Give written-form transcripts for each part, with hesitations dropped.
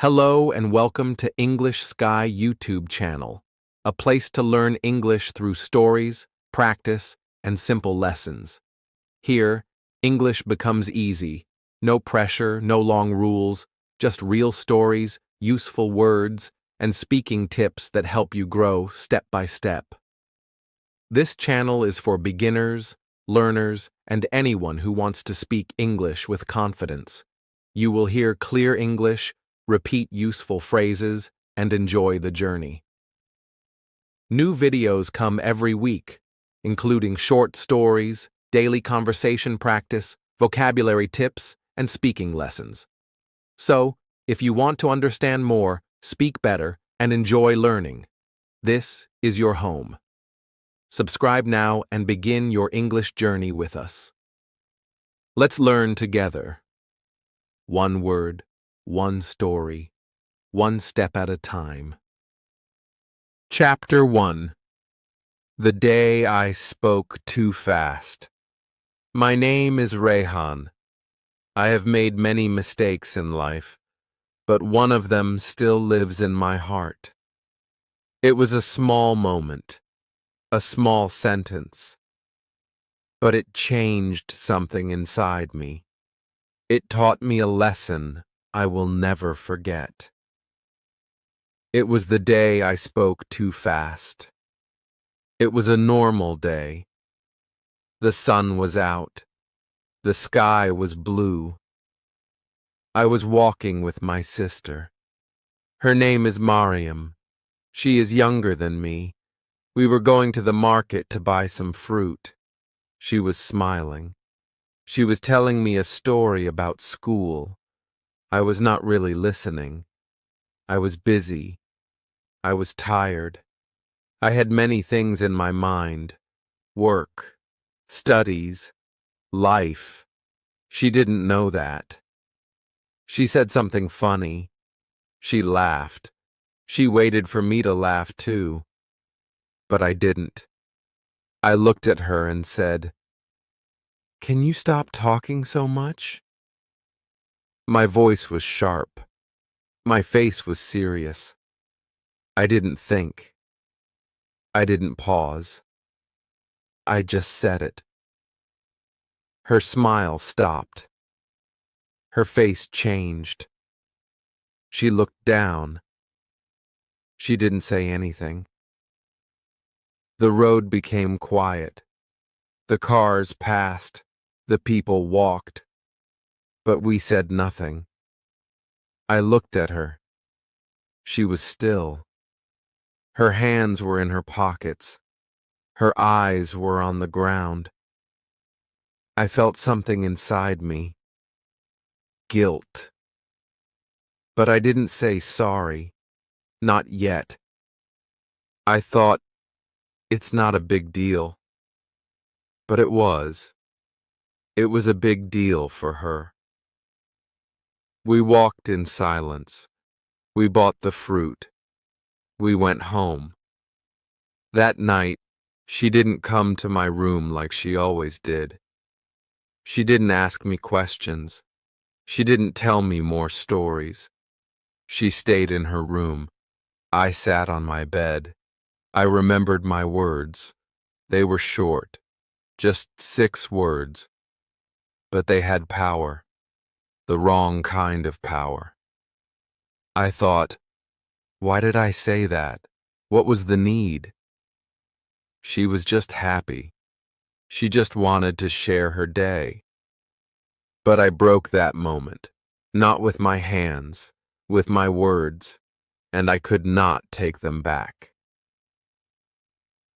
Hello and welcome to English Sky YouTube channel, a place to learn English through stories, practice, and simple lessons. Here, English becomes easy. No pressure, no long rules, just real stories, useful words, and speaking tips that help you grow step by step. This channel is for beginners, learners, and anyone who wants to speak English with confidence. You will hear clear English, repeat useful phrases, and enjoy the journey. New videos come every week, including short stories, daily conversation practice, vocabulary tips, and speaking lessons. So, if you want to understand more, speak better, and enjoy learning, this is your home. Subscribe now and begin your English journey with us. Let's learn together. One word, one story, one step at a time. Chapter 1. The Day I Spoke Too Fast. My name is Rehan. I have made many mistakes in life, but one of them still lives in my heart. It was a small moment, a small sentence, but it changed something inside me. It taught me a lesson I will never forget. It was the day I spoke too fast. It was a normal day. The sun was out. The sky was blue. I was walking with my sister. Her name is Mariam. She is younger than me. We were going to the market to buy some fruit. She was smiling. She was telling me a story about school. I was not really listening. I was busy. I was tired. I had many things in my mind. Work, studies, life. She didn't know that. She said something funny. She laughed. She waited for me to laugh too. But I didn't. I looked at her and said, "Can you stop talking so much?" My voice was sharp. My face was serious. I didn't think. I didn't pause. I just said it. Her smile stopped. Her face changed. She looked down. She didn't say anything. The road became quiet. The cars passed. The people walked. But we said nothing. I looked at her. She was still. Her hands were in her pockets. Her eyes were on the ground. I felt something inside me. Guilt. But I didn't say sorry. Not yet. I thought, it's not a big deal. But it was. It was a big deal for her. We walked in silence. We bought the fruit. We went home. That night, she didn't come to my room like she always did. She didn't ask me questions. She didn't tell me more stories. She stayed in her room. I sat on my bed. I remembered my words. They were short, just 6 words. But they had power, the wrong kind of power. I thought, why did I say that? What was the need? She was just happy. She just wanted to share her day. But I broke that moment, not with my hands, with my words, and I could not take them back.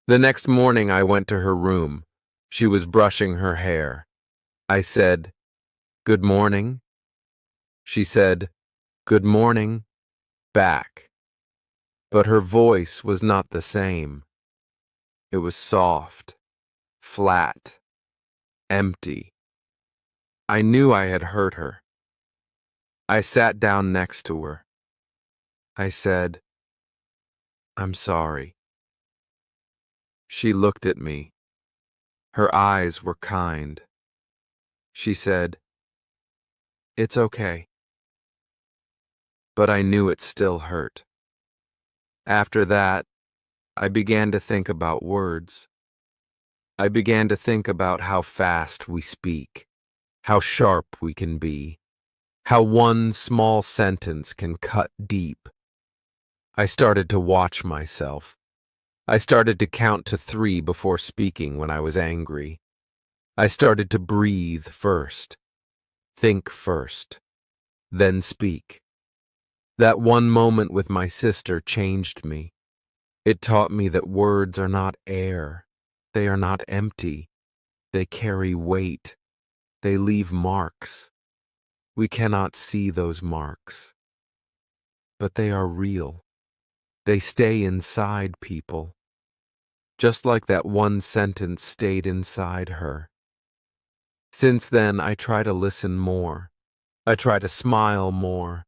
The next morning I went to her room. She was brushing her hair. I said, "Good morning." She said, "Good morning," back. But her voice was not the same. It was soft, flat, empty. I knew I had hurt her. I sat down next to her. I said, "I'm sorry." She looked at me. Her eyes were kind. She said, "It's okay." but I knew it still hurt. After that, I began to think about words. I began to think about how fast we speak, how sharp we can be, how one small sentence can cut deep. I started to watch myself. I started to count to 3 before speaking when I was angry. I started to breathe first, think first, then speak. That one moment with my sister changed me. It taught me that words are not air. They are not empty. They carry weight. They leave marks. We cannot see those marks, but they are real. They stay inside people, just like that one sentence stayed inside her. Since then, I try to listen more. I try to smile more.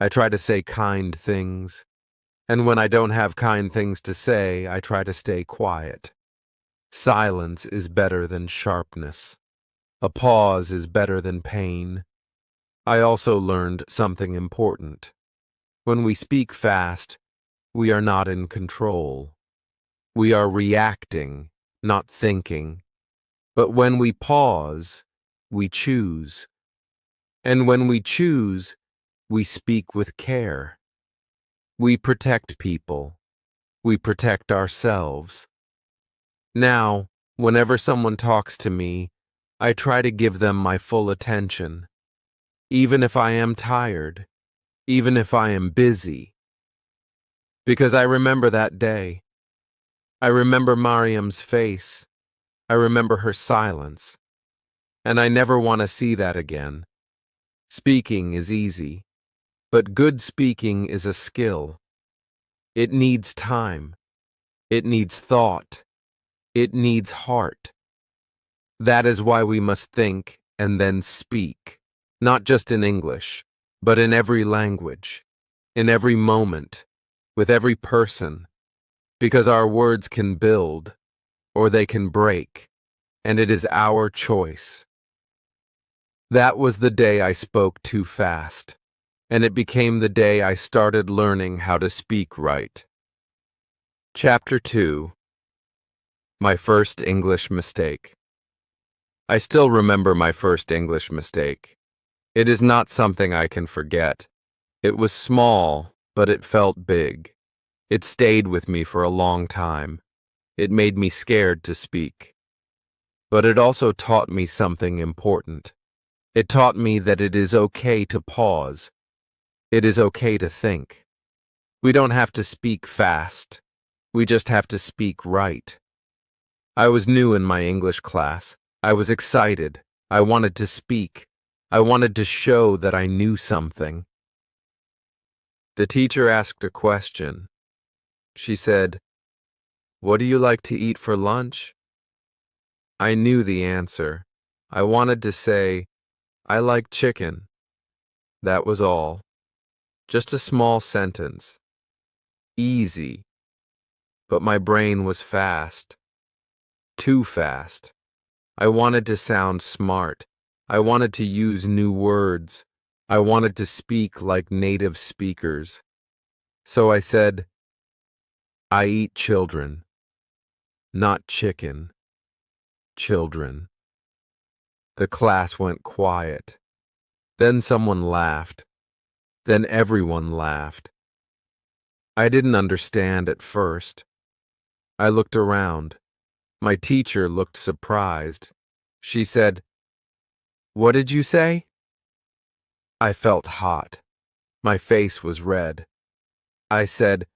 I try to say kind things. And when I don't have kind things to say, I try to stay quiet. Silence is better than sharpness. A pause is better than pain. I also learned something important. When we speak fast, we are not in control. We are reacting, not thinking. But when we pause, we choose. And when we choose, we speak with care. We protect people. We protect ourselves. Now, whenever someone talks to me, I try to give them my full attention. Even if I am tired, even if I am busy. Because I remember that day. I remember Mariam's face. I remember her silence. And I never want to see that again. Speaking is easy, but good speaking is a skill. It needs time. It needs thought. It needs heart. That is why we must think and then speak, not just in English, but in every language, in every moment, with every person, because our words can build or they can break, and it is our choice. That was the day I spoke too fast, and it became the day I started learning how to speak right. Chapter 2. My first English mistake. I still remember my first English mistake. It is not something I can forget. It was small, but it felt big. It stayed with me for a long time. It made me scared to speak. But it also taught me something important. It taught me that it is okay to pause. It is okay to think. We don't have to speak fast. We just have to speak right. I was new in my English class. I was excited. I wanted to speak. I wanted to show that I knew something. The teacher asked a question. She said, "What do you like to eat for lunch?" I knew the answer. I wanted to say, "I like chicken." That was all. Just a small sentence. Easy. But my brain was fast. Too fast. I wanted to sound smart. I wanted to use new words. I wanted to speak like native speakers. So I said, "I eat children. Not chicken. Children." The class went quiet. Then someone laughed. Then everyone laughed. I didn't understand at first. I looked around. My teacher looked surprised. She said, "What did you say?" I felt hot. My face was red. I said,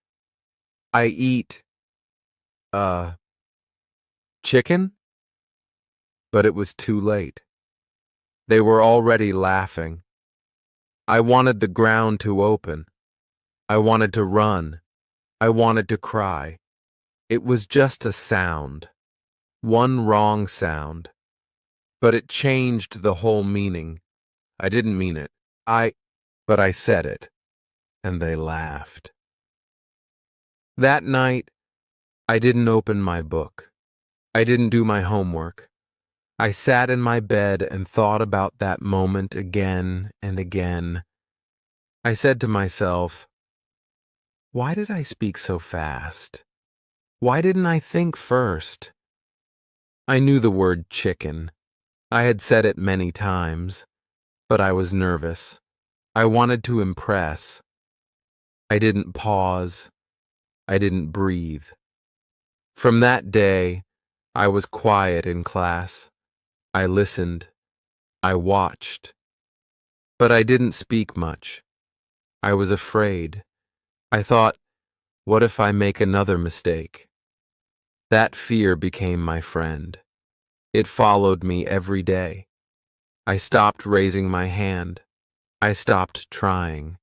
"I eat, chicken?" But it was too late. They were already laughing. I wanted the ground to open. I wanted to run. I wanted to cry. It was just a sound. One wrong sound. But it changed the whole meaning. I didn't mean it. But I said it. And they laughed. That night, I didn't open my book. I didn't do my homework. I sat in my bed and thought about that moment again and again. I said to myself, why did I speak so fast? Why didn't I think first? I knew the word chicken. I had said it many times, but I was nervous. I wanted to impress. I didn't pause. I didn't breathe. From that day, I was quiet in class. I listened. I watched. But I didn't speak much. I was afraid. I thought, what if I make another mistake? That fear became my friend. It followed me every day. I stopped raising my hand. I stopped trying.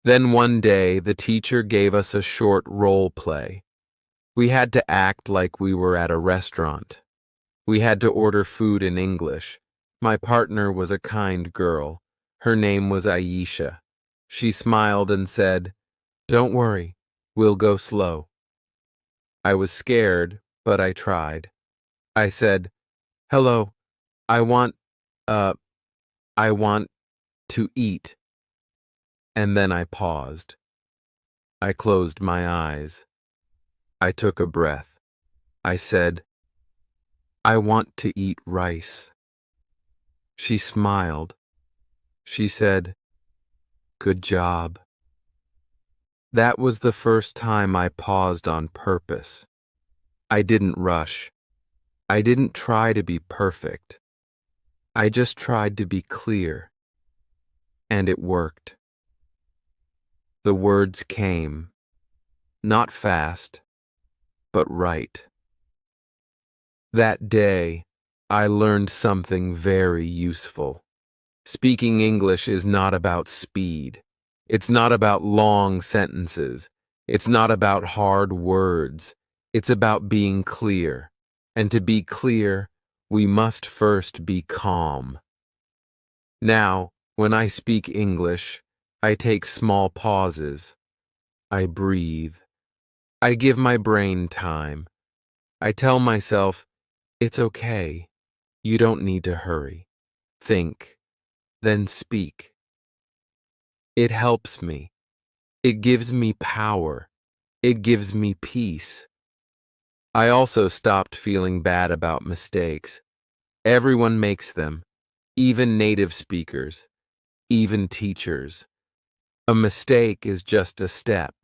Then one day, the teacher gave us a short role play. We had to act like we were at a restaurant. We had to order food in English. My partner was a kind girl. Her name was Aisha. She smiled and said, "Don't worry, we'll go slow." I was scared, but I tried. I said, "Hello, I want, uh, I want to eat." And then I paused. I closed my eyes. I took a breath. I said, "I want to eat rice." She smiled. She said, "Good job." That was the first time I paused on purpose. I didn't rush. I didn't try to be perfect. I just tried to be clear. And it worked. The words came, not fast, but right. That day, I learned something very useful. Speaking English is not about speed. It's not about long sentences. It's not about hard words. It's about being clear. And to be clear, we must first be calm. Now, when I speak English, I take small pauses. I breathe. I give my brain time. I tell myself, it's okay. You don't need to hurry. Think, then speak. It helps me. It gives me power. It gives me peace. I also stopped feeling bad about mistakes. Everyone makes them, even native speakers, even teachers. A mistake is just a step,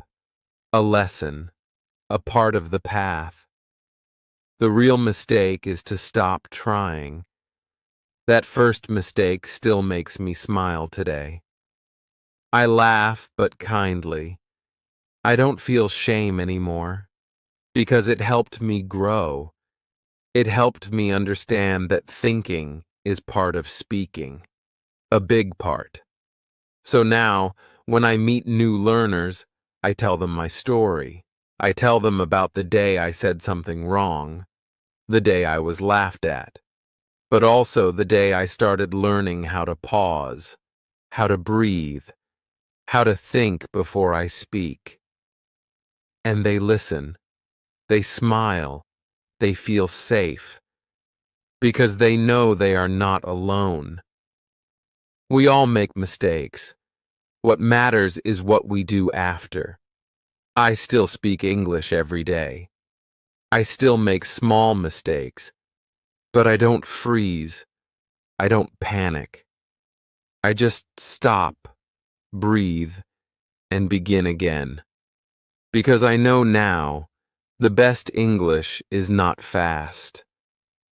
a lesson, a part of the path. The real mistake is to stop trying. That first mistake still makes me smile today. I laugh, but kindly. I don't feel shame anymore, because it helped me grow. It helped me understand that thinking is part of speaking, a big part. So now, when I meet new learners, I tell them my story. I tell them about the day I said something wrong, the day I was laughed at, but also the day I started learning how to pause, how to breathe, how to think before I speak. And they listen, they smile, they feel safe, because they know they are not alone. We all make mistakes. What matters is what we do after. I still speak English every day. I still make small mistakes, but I don't freeze. I don't panic. I just stop, breathe, and begin again. Because I know now, the best English is not fast.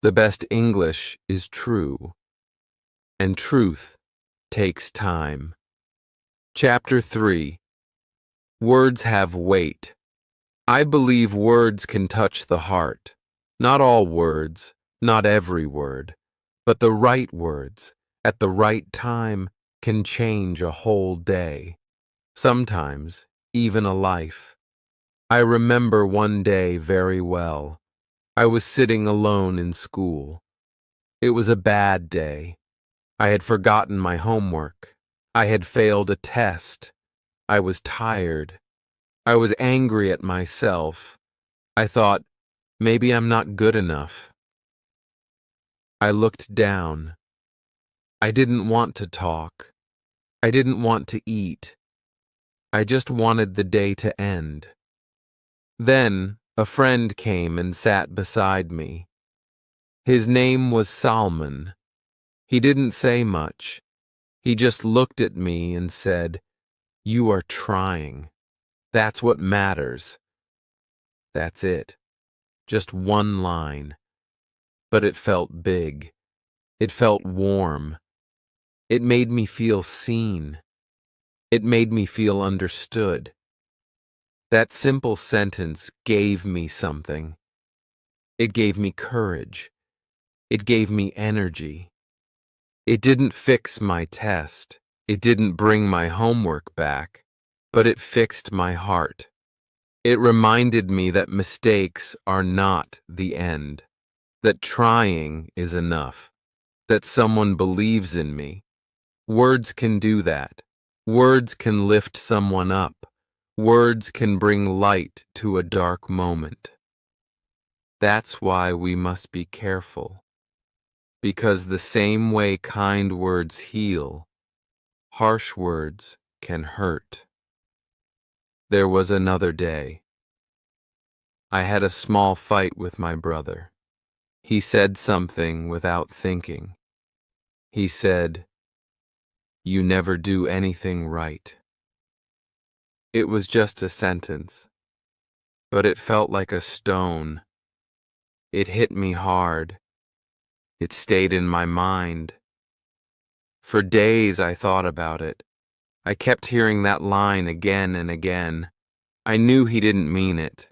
The best English is true. And truth takes time. Chapter 3. Words have weight. I believe words can touch the heart. Not all words, not every word, but the right words, at the right time, can change a whole day. Sometimes, even a life. I remember one day very well. I was sitting alone in school. It was a bad day. I had forgotten my homework. I had failed a test. I was tired. I was angry at myself. I thought, maybe I'm not good enough. I looked down. I didn't want to talk. I didn't want to eat. I just wanted the day to end. Then a friend came and sat beside me. His name was Salman. He didn't say much. He just looked at me and said, "You are trying. That's what matters." That's it. Just one line. But it felt big. It felt warm. It made me feel seen. It made me feel understood. That simple sentence gave me something. It gave me courage. It gave me energy. It didn't fix my test. It didn't bring my homework back, but it fixed my heart. It reminded me that mistakes are not the end, that trying is enough, that someone believes in me. Words can do that. Words can lift someone up. Words can bring light to a dark moment. That's why we must be careful. Because the same way kind words heal, harsh words can hurt. There was another day. I had a small fight with my brother. He said something without thinking. He said, "You never do anything right." It was just a sentence, but it felt like a stone. It hit me hard. It stayed in my mind. For days I thought about it. I kept hearing that line again and again. I knew he didn't mean it.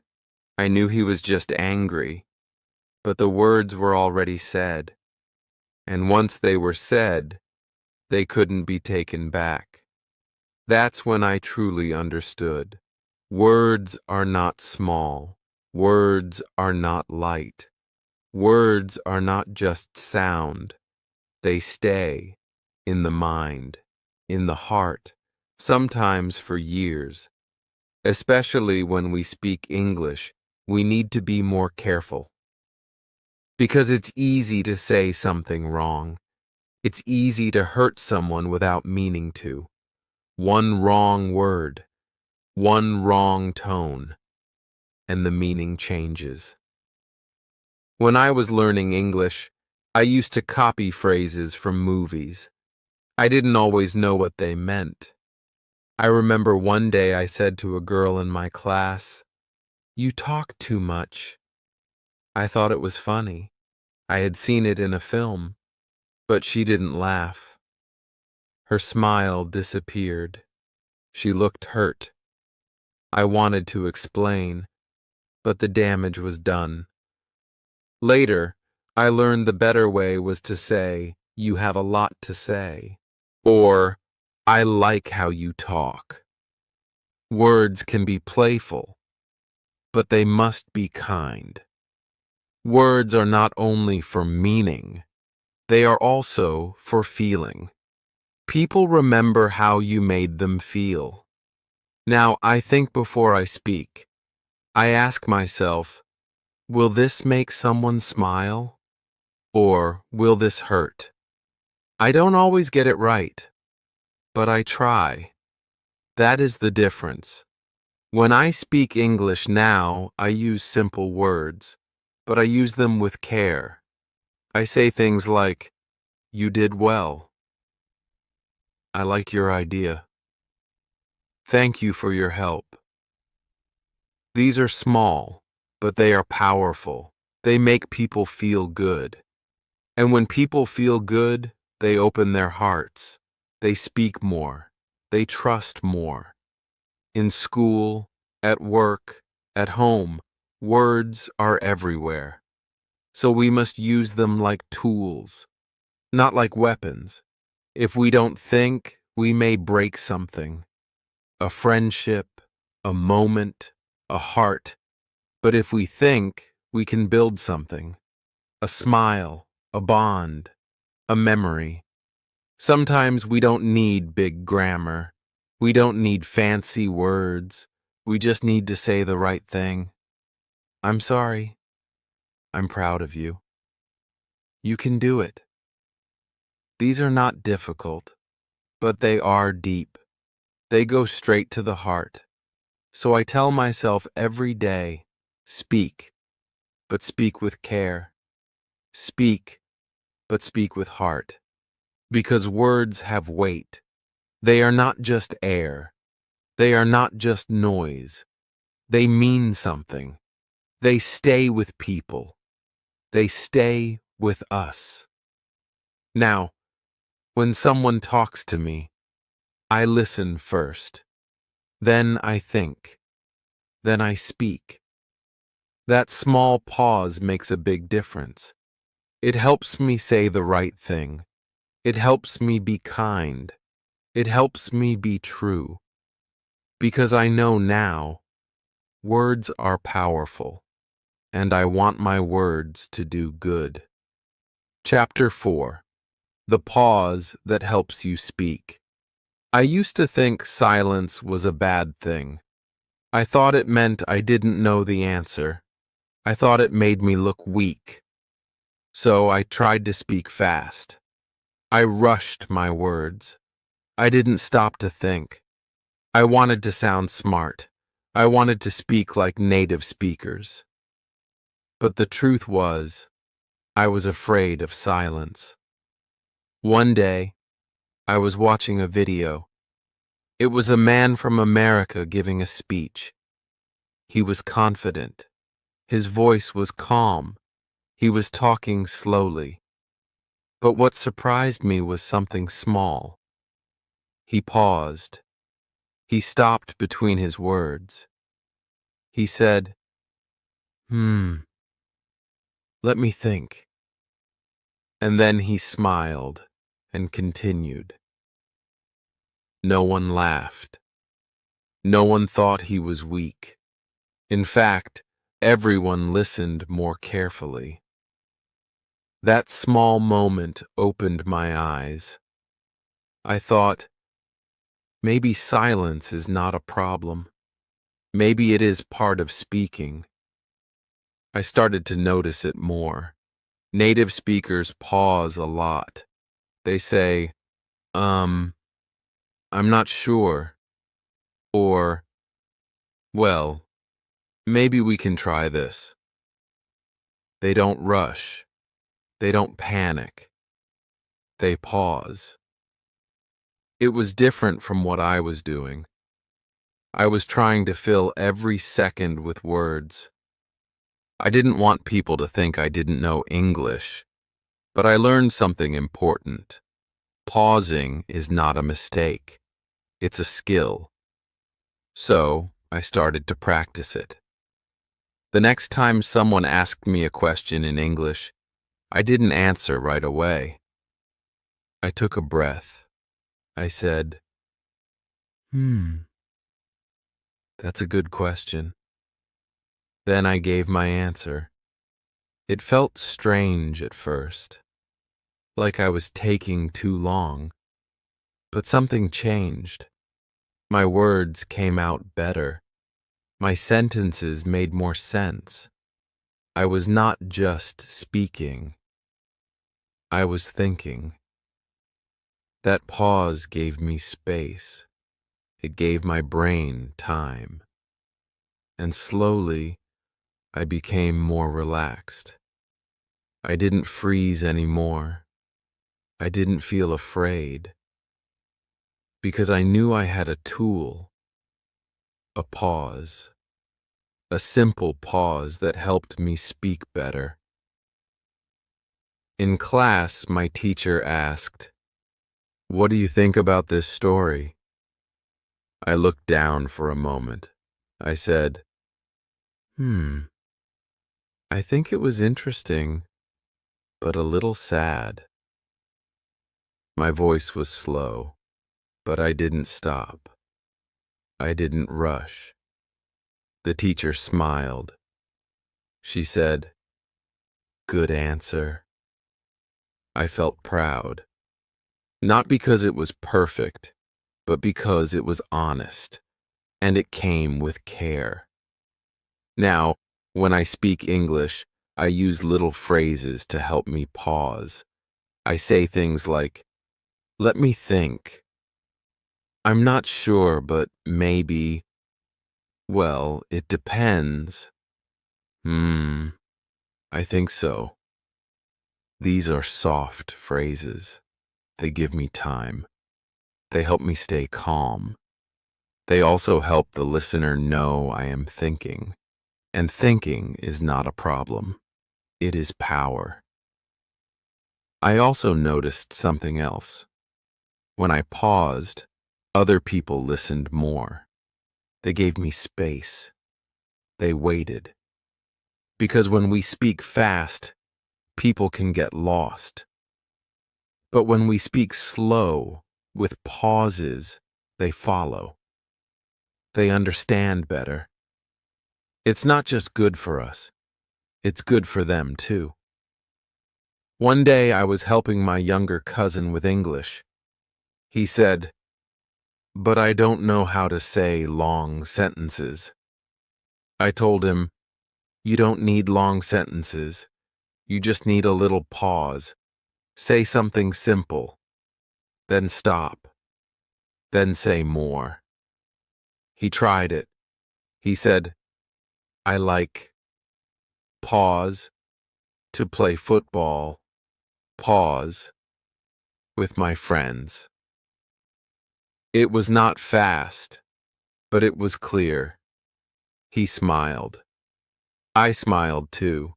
I knew he was just angry. But the words were already said. And once they were said, they couldn't be taken back. That's when I truly understood. Words are not small. Words are not light. Words are not just sound. They stay in the mind, in the heart, sometimes for years. Especially when we speak English, we need to be more careful. Because it's easy to say something wrong. It's easy to hurt someone without meaning to. One wrong word, one wrong tone, and the meaning changes. When I was learning English, I used to copy phrases from movies. I didn't always know what they meant. I remember one day I said to a girl in my class, "You talk too much." I thought it was funny. I had seen it in a film, but she didn't laugh. Her smile disappeared. She looked hurt. I wanted to explain, but the damage was done. Later, I learned the better way was to say, "You have a lot to say," or "I like how you talk." Words can be playful, but they must be kind. Words are not only for meaning, they are also for feeling. People remember how you made them feel. Now, I think before I speak. I ask myself, will this make someone smile? Or will this hurt? I don't always get it right, but I try. That is the difference. When I speak English now, I use simple words, but I use them with care. I say things like, "You did well." "I like your idea." "Thank you for your help." These are small, but they are powerful. They make people feel good. And when people feel good, they open their hearts. They speak more. They trust more. In school, at work, at home, words are everywhere. So we must use them like tools, not like weapons. If we don't think, we may break something. A friendship, a moment, a heart. But if we think, we can build something. A smile, a bond, a memory. Sometimes we don't need big grammar. We don't need fancy words. We just need to say the right thing. "I'm sorry." "I'm proud of you." "You can do it." These are not difficult. but they are deep. They go straight to the heart. So I tell myself every day, speak, but speak with care. Speak, but speak with heart. Because words have weight. They are not just air. They are not just noise. They mean something. They stay with people. They stay with us. Now, when someone talks to me, I listen first. Then I think. Then I speak. That small pause makes a big difference. It helps me say the right thing. It helps me be kind. It helps me be true. Because I know now, words are powerful, and I want my words to do good. Chapter 4. The Pause That Helps You Speak. I used to think silence was a bad thing. I thought it meant I didn't know the answer. I thought it made me look weak. So I tried to speak fast. I rushed my words. I didn't stop to think. I wanted to sound smart. I wanted to speak like native speakers. But the truth was, I was afraid of silence. One day, I was watching a video. It was a man from America giving a speech. He was confident. His voice was calm. He was talking slowly. But what surprised me was something small. He paused. He stopped between his words. He said, let me think. And then he smiled and continued. No one laughed. No one thought he was weak. In fact, everyone listened more carefully. That small moment opened my eyes. I thought, maybe silence is not a problem. Maybe it is part of speaking. I started to notice it more. Native speakers pause a lot. They say, I'm not sure. Or, well, maybe we can try this. They don't rush. They don't panic. They pause. It was different from what I was doing. I was trying to fill every second with words. I didn't want people to think I didn't know English, but I learned something important. Pausing is not a mistake. It's a skill. So I started to practice it. The next time someone asked me a question in English, I didn't answer right away. I took a breath. I said, that's a good question. Then I gave my answer. It felt strange at first, like I was taking too long. But something changed. My words came out better. My sentences made more sense. I was not just speaking. I was thinking. That pause gave me space. It gave my brain time. And slowly, I became more relaxed. I didn't freeze anymore. I didn't feel afraid. Because I knew I had a tool, a pause, a simple pause that helped me speak better. In class, my teacher asked, "What do you think about this story?" I looked down for a moment. I said, I think it was interesting, but a little sad. My voice was slow, but I didn't stop. I didn't rush. The teacher smiled. She said, "Good answer." I felt proud. Not because it was perfect, but because it was honest, and it came with care. Now, when I speak English, I use little phrases to help me pause. I say things like, "Let me think," I'm not sure, but maybe, well, it depends. Hmm, I think so. These are soft phrases. They give me time. They help me stay calm. They also help the listener know I am thinking. And thinking is not a problem. It is power. I also noticed something else. When I paused, other people listened more. They gave me space. They waited. Because when we speak fast, people can get lost. But when we speak slow, with pauses, they follow. They understand better. It's not just good for us, it's good for them too. One day I was helping my younger cousin with English. He said, "But I don't know how to say long sentences." I told him, "You don't need long sentences. You just need a little pause. Say something simple, then stop, then say more." He tried it. He said, "I like pause to play football, pause with my friends." It was not fast, but it was clear. He smiled. I smiled too.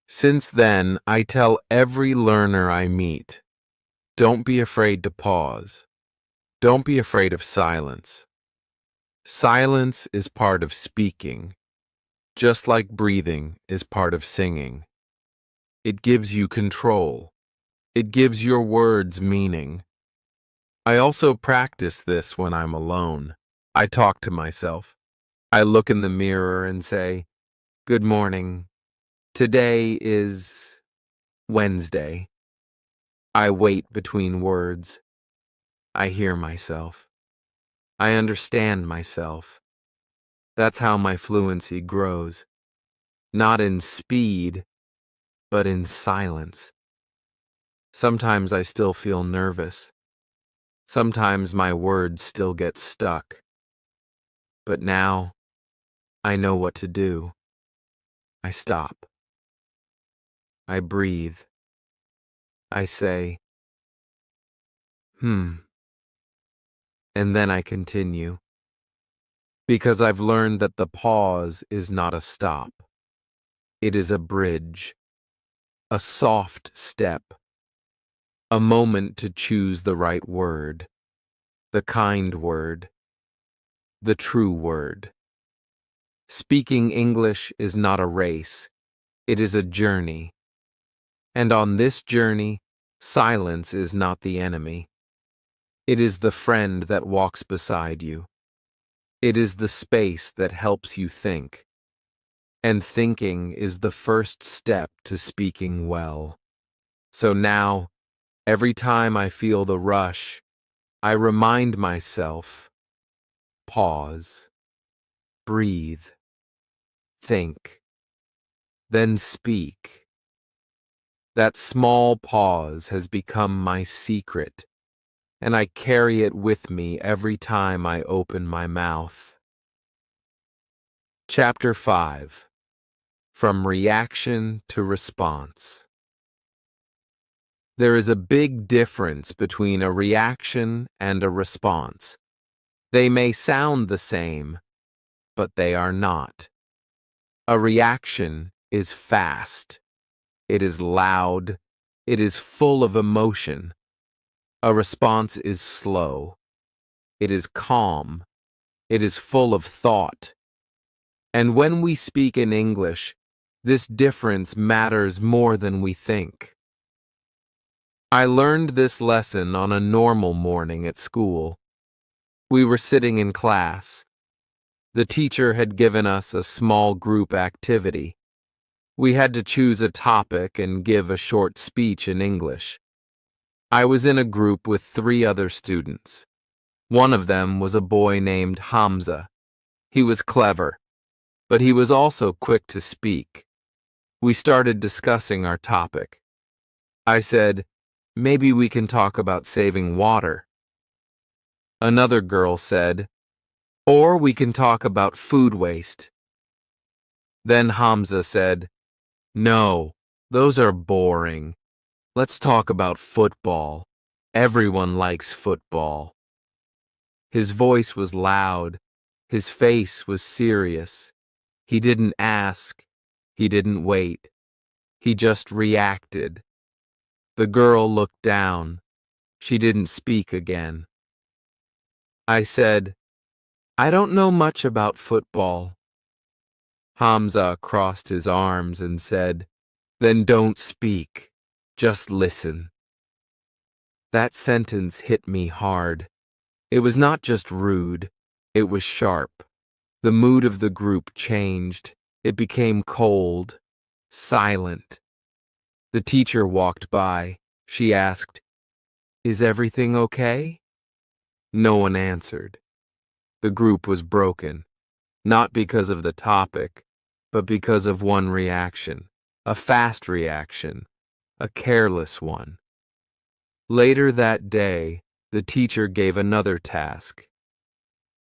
Since then, I tell every learner I meet, don't be afraid to pause. Don't be afraid of silence. Silence is part of speaking, just like breathing is part of singing. It gives you control. It gives your words meaning. I also practice this when I'm alone. I talk to myself. I look in the mirror and say, "Good morning. Today is Wednesday." I wait between words. I hear myself. I understand myself. That's how my fluency grows. Not in speed, but in silence. Sometimes I still feel nervous. Sometimes my words still get stuck. But now, I know what to do. I stop. I breathe. I say, "Hmm." And then I continue. Because I've learned that the pause is not a stop. It is a bridge, a soft step, a moment to choose the right word, the kind word, the true word. Speaking English is not a race, it is a journey. And on this journey, silence is not the enemy. It is the friend that walks beside you. It is the space that helps you think. And thinking is the first step to speaking well. So now, every time I feel the rush, I remind myself, pause, breathe, think, then speak. That small pause has become my secret, and I carry it with me every time I open my mouth. Chapter 5. From Reaction to Response. There is a big difference between a reaction and a response. They may sound the same, but they are not. A reaction is fast. It is loud. It is full of emotion. A response is slow. It is calm. It is full of thought. And when we speak in English, this difference matters more than we think. I learned this lesson on a normal morning at school. We were sitting in class. The teacher had given us a small group activity. We had to choose a topic and give a short speech in English. I was in a group with 3 other students. One of them was a boy named Hamza. He was clever, but he was also quick to speak. We started discussing our topic. I said, "Maybe we can talk about saving water." Another girl said, or we can talk about food waste. Then Hamza said, no, those are boring. Let's talk about football. Everyone likes football. His voice was loud. His face was serious. He didn't ask. He didn't wait. He just reacted. The girl looked down. She didn't speak again. I said, I don't know much about football. Hamza crossed his arms and said, then don't speak. Just listen. That sentence hit me hard. It was not just rude. It was sharp. The mood of the group changed. It became cold, silent. The teacher walked by. She asked, is everything okay? No one answered. The group was broken, not because of the topic, but because of one reaction, a fast reaction, a careless one. Later that day, the teacher gave another task.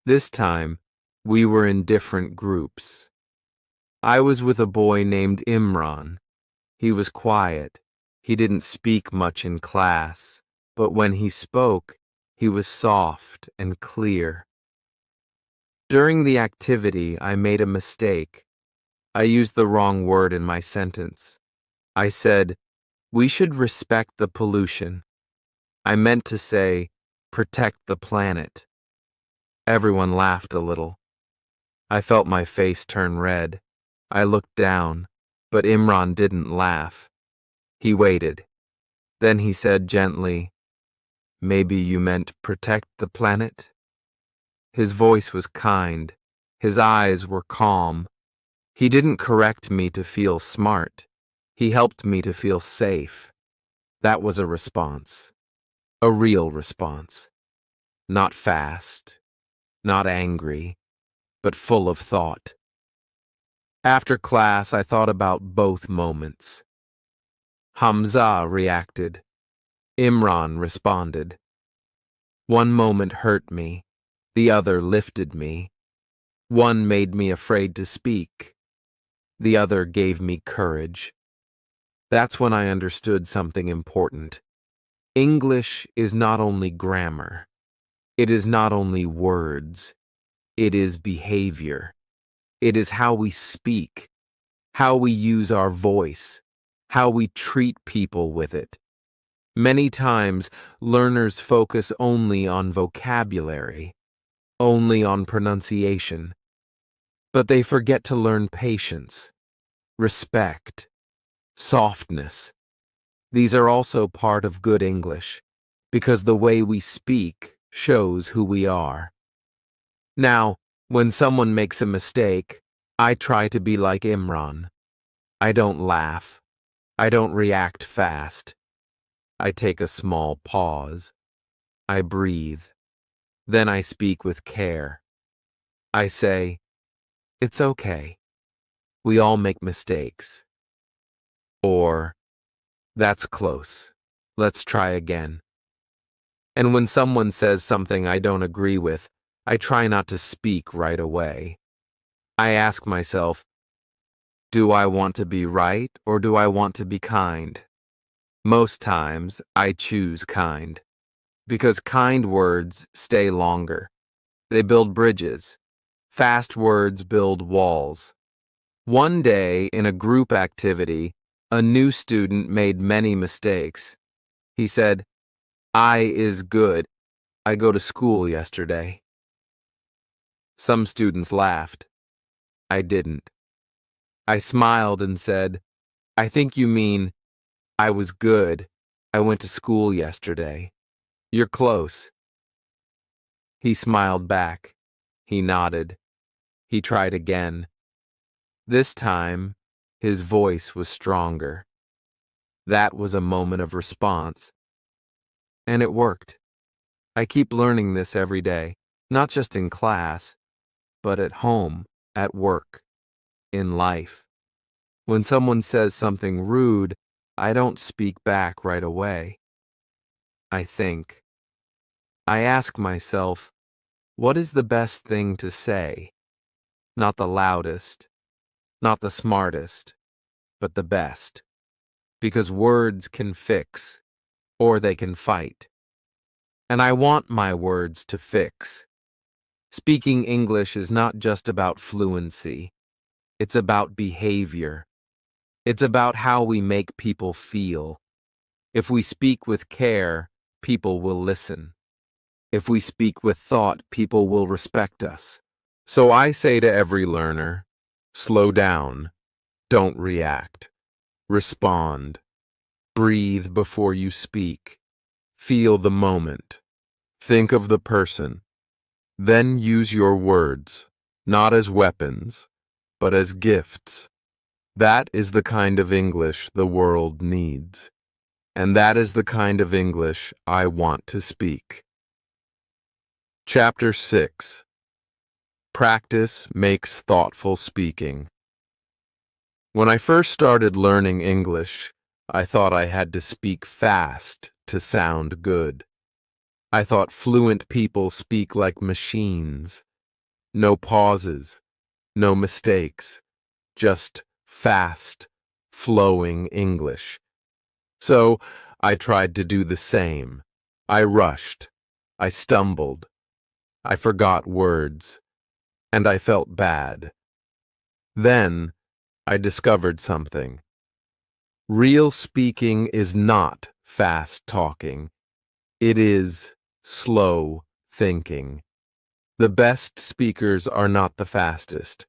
This time, we were in different groups. I was with a boy named Imran. He was quiet. He didn't speak much in class, but when he spoke, he was soft and clear. During the activity, I made a mistake. I used the wrong word in my sentence. I said, we should respect the pollution. I meant to say, protect the planet. Everyone laughed a little. I felt my face turn red. I looked down, but Imran didn't laugh. He waited. Then he said gently, maybe you meant protect the planet? His voice was kind. His eyes were calm. He didn't correct me to feel smart. He helped me to feel safe. That was a response. A real response. Not fast, not angry, but full of thought. After class, I thought about both moments. Hamza reacted. Imran responded. One moment hurt me. The other lifted me. One made me afraid to speak. The other gave me courage. That's when I understood something important. English is not only grammar. It is not only words. It is behavior. It is how we speak, how we use our voice, how we treat people with it. Many times, learners focus only on vocabulary, only on pronunciation, but they forget to learn patience, respect, softness. These are also part of good English, because the way we speak shows who we are. Now, when someone makes a mistake, I try to be like Imran. I don't laugh. I don't react fast. I take a small pause. I breathe. Then I speak with care. I say, it's okay. We all make mistakes. Or, that's close. Let's try again. And when someone says something I don't agree with, I try not to speak right away. I ask myself, do I want to be right or do I want to be kind? Most times, I choose kind. Because kind words stay longer. They build bridges. Fast words build walls. One day, in a group activity, a new student made many mistakes. He said, I is good. I go to school yesterday. Some students laughed. I didn't. I smiled and said, I think you mean, I was good. I went to school yesterday. You're close. He smiled back. He nodded. He tried again. This time, his voice was stronger. That was a moment of response. And it worked. I keep learning this every day, not just in class, but at home, at work, in life. When someone says something rude, I don't speak back right away. I think. I ask myself, What is the best thing to say? Not the loudest, not the smartest, but the best. Because words can fix, or they can fight. And I want my words to fix. Speaking English is not just about fluency. It's about behavior. It's about how we make people feel. If we speak with care, people will listen. If we speak with thought, people will respect us. So I say to every learner, slow down, don't react, respond, breathe before you speak, feel the moment, think of the person, then use your words, not as weapons, but as gifts. That is the kind of English the world needs, and that is the kind of English I want to speak. Chapter 6. Practice makes thoughtful speaking. When I first started learning English, I thought I had to speak fast to sound good. I thought fluent people speak like machines. No pauses, no mistakes, just fast, flowing English. So I tried to do the same. I rushed. I stumbled. I forgot words. And I felt bad. Then I discovered something. Real speaking is not fast talking. It is slow thinking. The best speakers are not the fastest.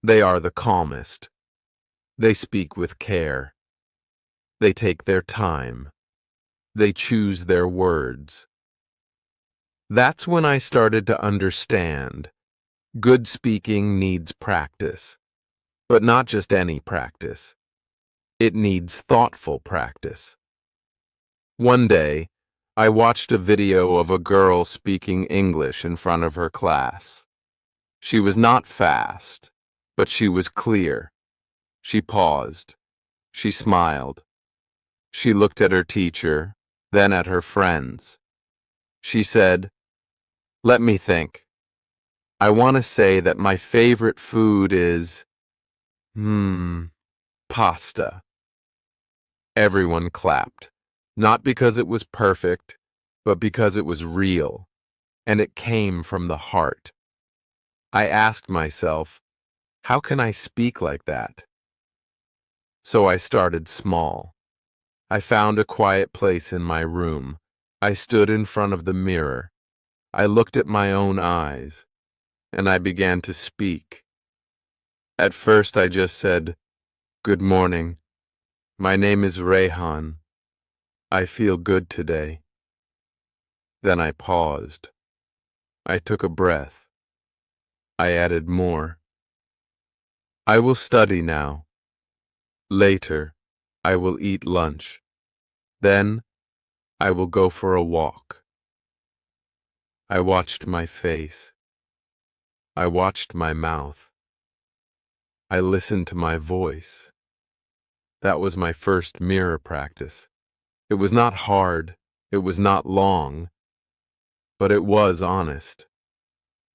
They are the calmest. They speak with care. They take their time. They choose their words. That's when I started to understand. Good speaking needs practice, but not just any practice. It needs thoughtful practice. One day, I watched a video of a girl speaking English in front of her class. She was not fast, but she was clear. She paused. She smiled. She looked at her teacher, then at her friends. She said, "Let me think. I want to say that my favorite food is, pasta." Everyone clapped, not because it was perfect, but because it was real, and it came from the heart. I asked myself, how can I speak like that? So I started small. I found a quiet place in my room. I stood in front of the mirror. I looked at my own eyes, and I began to speak. At first I just said, "Good morning. My name is Rehan. I feel good today." Then I paused. I took a breath. I added more. "I will study now. Later, I will eat lunch. Then, I will go for a walk." I watched my face. I watched my mouth. I listened to my voice. That was my first mirror practice. It was not hard. It was not long. But it was honest.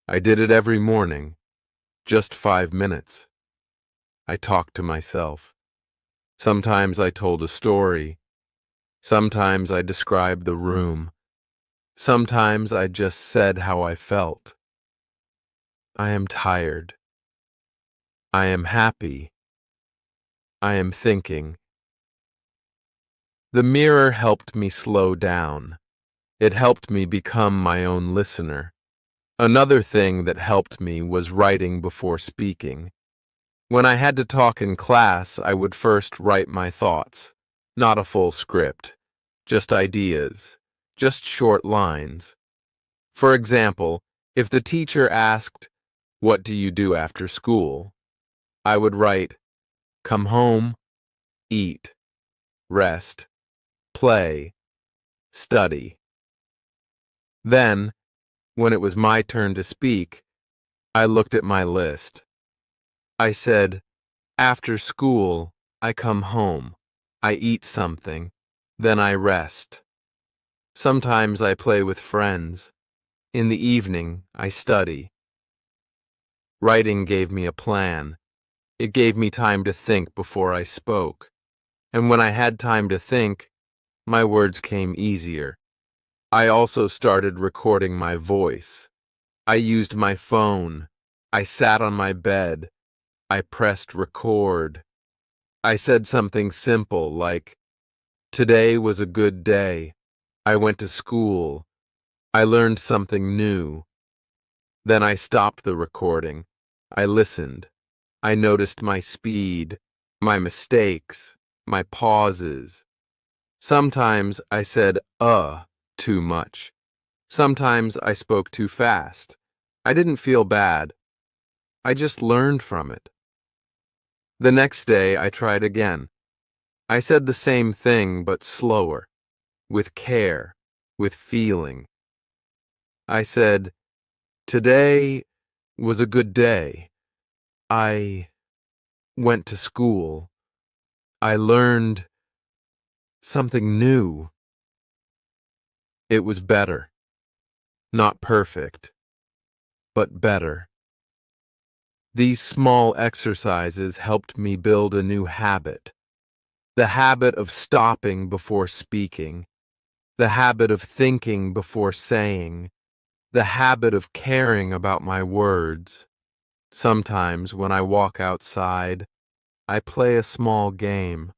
I did it every morning. Just 5 minutes. I talked to myself. Sometimes I told a story. Sometimes I described the room. Sometimes I just said how I felt. I am tired. I am happy. I am thinking. The mirror helped me slow down. It helped me become my own listener. Another thing that helped me was writing before speaking. When I had to talk in class, I would first write my thoughts. Not a full script. Just ideas. Just short lines. For example, if the teacher asked, "What do you do after school?" I would write, "Come home, eat, rest, play, study." Then, when it was my turn to speak, I looked at my list. I said, "After school, I come home, I eat something, then I rest. Sometimes I play with friends. In the evening, I study. Writing gave me a plan. It gave me time to think before I spoke. And when I had time to think, my words came easier. I also started recording my voice. I used my phone. I sat on my bed. I pressed record. I said something simple like, "Today was a good day. I went to school. I learned something new." Then I stopped the recording. I listened. I noticed my speed, my mistakes, my pauses. Sometimes I said, too much. Sometimes I spoke too fast. I didn't feel bad. I just learned from it. The next day I tried again. I said the same thing, but slower, with care, with feeling. I said, "Today was a good day. I went to school. I learned something new." It was better. Not perfect, but better. These small exercises helped me build a new habit. The habit of stopping before speaking. The habit of thinking before saying. The habit of caring about my words. Sometimes when I walk outside, I play a small game.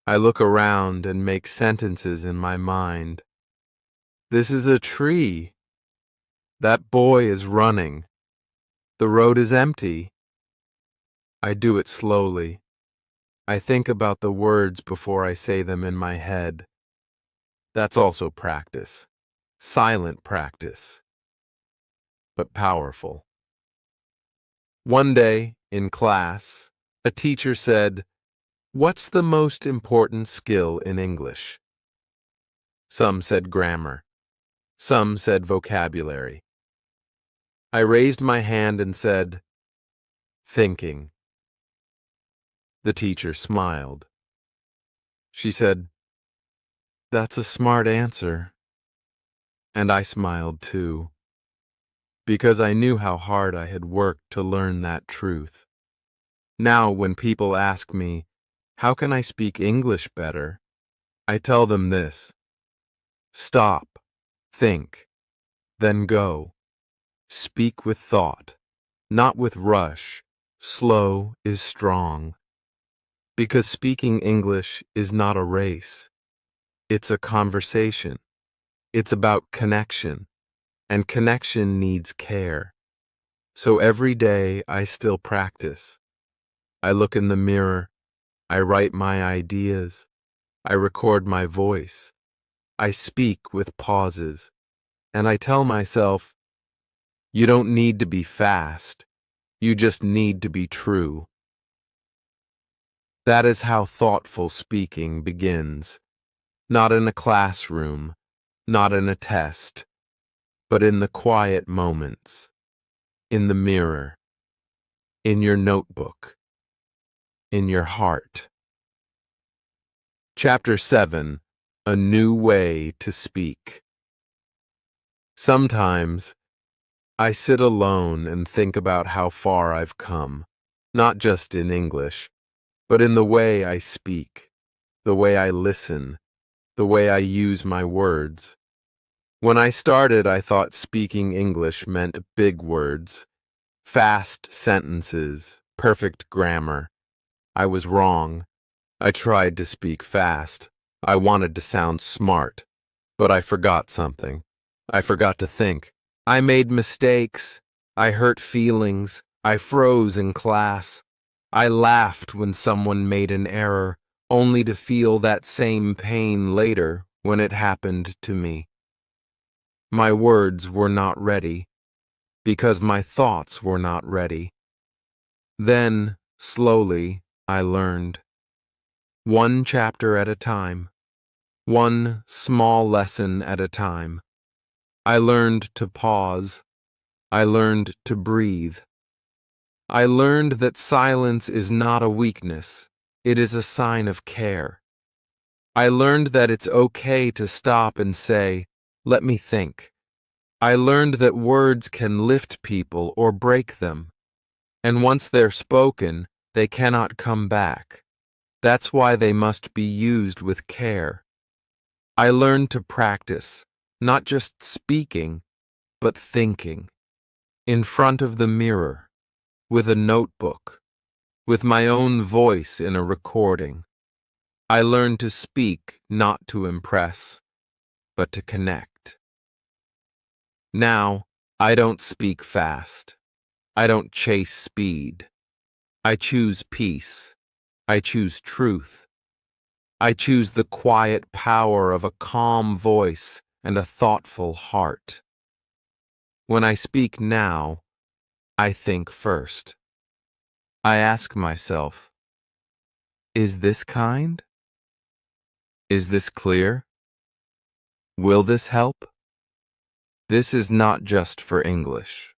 I look around and make sentences in my mind. This is a tree. That boy is running. The road is empty. I do it slowly. I think about the words before I say them in my head. That's also practice. Silent practice, but powerful. One day, in class, a teacher said, "What's the most important skill in English?" Some said grammar. Some said vocabulary. I raised my hand and said, "Thinking." The teacher smiled. She said, "That's a smart answer." And I smiled too, because I knew how hard I had worked to learn that truth. Now, when people ask me, "How can I speak English better?" I tell them this: stop, think, then go. Speak with thought, not with rush. Slow is strong. Because speaking English is not a race. It's a conversation. It's about connection, and connection needs care. So every day I still practice. I look in the mirror. I write my ideas. I record my voice. I speak with pauses. And I tell myself, you don't need to be fast. You just need to be true. That is how thoughtful speaking begins. Not in a classroom, not in a test, but in the quiet moments, in the mirror, in your notebook, in your heart. Chapter 7: A New Way to Speak. Sometimes I sit alone and think about how far I've come, not just in English, but in the way I speak, the way I listen, the way I use my words. When I started, I thought speaking English meant big words, fast sentences, perfect grammar. I was wrong. I tried to speak fast. I wanted to sound smart, but I forgot something. I forgot to think. I made mistakes. I hurt feelings. I froze in class. I laughed when someone made an error, only to feel that same pain later when it happened to me. My words were not ready, because my thoughts were not ready. Then, slowly, I learned. One chapter at a time. One small lesson at a time. I learned to pause. I learned to breathe. I learned that silence is not a weakness. It is a sign of care. I learned that it's okay to stop and say, "Let me think." I learned that words can lift people or break them, and once they're spoken, they cannot come back. That's why they must be used with care. I learned to practice, not just speaking, but thinking, in front of the mirror, with a notebook, with my own voice in a recording. I learned to speak not to impress, but to connect. Now, I don't speak fast. I don't chase speed. I choose peace. I choose truth. I choose the quiet power of a calm voice and a thoughtful heart. When I speak now, I think first. I ask myself, is this kind? Is this clear? Will this help? This is not just for English.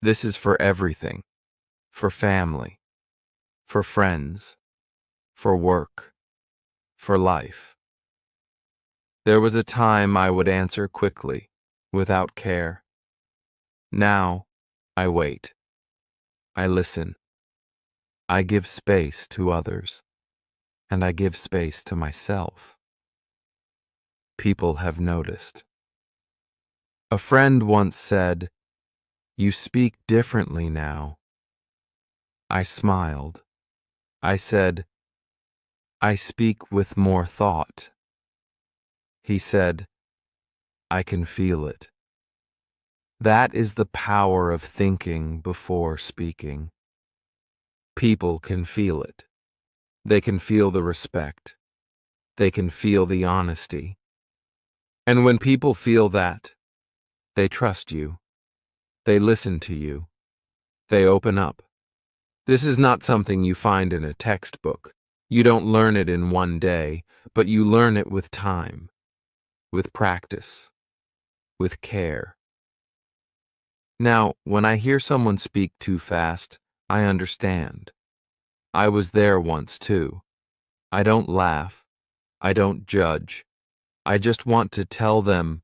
This is for everything. For family. For friends. For work. For life. There was a time I would answer quickly, without care. Now, I wait. I listen. I give space to others, and I give space to myself. People have noticed. A friend once said, "You speak differently now." I smiled. I said, "I speak with more thought." He said, "I can feel it." That is the power of thinking before speaking. People can feel it. They can feel the respect. They can feel the honesty. And when people feel that, they trust you. They listen to you. They open up. This is not something you find in a textbook. You don't learn it in one day, but you learn it with time, with practice, with care. Now, when I hear someone speak too fast, I understand. I was there once too. I don't laugh. I don't judge. I just want to tell them,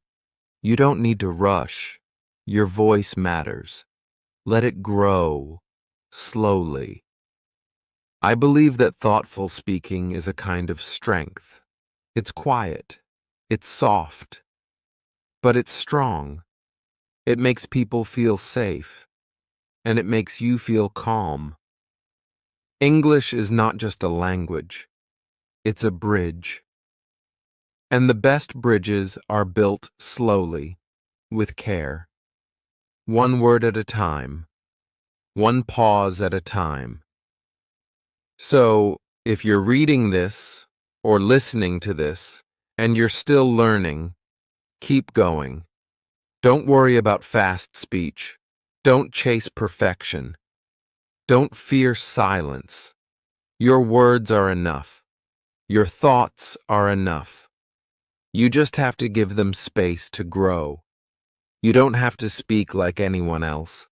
you don't need to rush. Your voice matters. Let it grow, slowly. I believe that thoughtful speaking is a kind of strength. It's quiet. It's soft. But it's strong. It makes people feel safe. And it makes you feel calm. English is not just a language. It's a bridge. And the best bridges are built slowly, with care. One word at a time. One pause at a time. So, if you're reading this or listening to this and you're still learning, keep going. Don't worry about fast speech. Don't chase perfection. Don't fear silence. Your words are enough. Your thoughts are enough. You just have to give them space to grow. You don't have to speak like anyone else.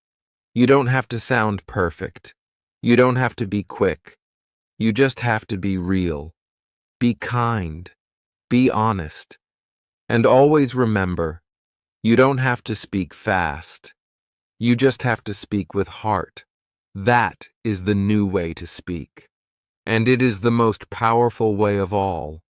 You don't have to sound perfect. You don't have to be quick. You just have to be real. Be kind. Be honest. And always remember, you don't have to speak fast. You just have to speak with heart. That is the new way to speak. And it is the most powerful way of all.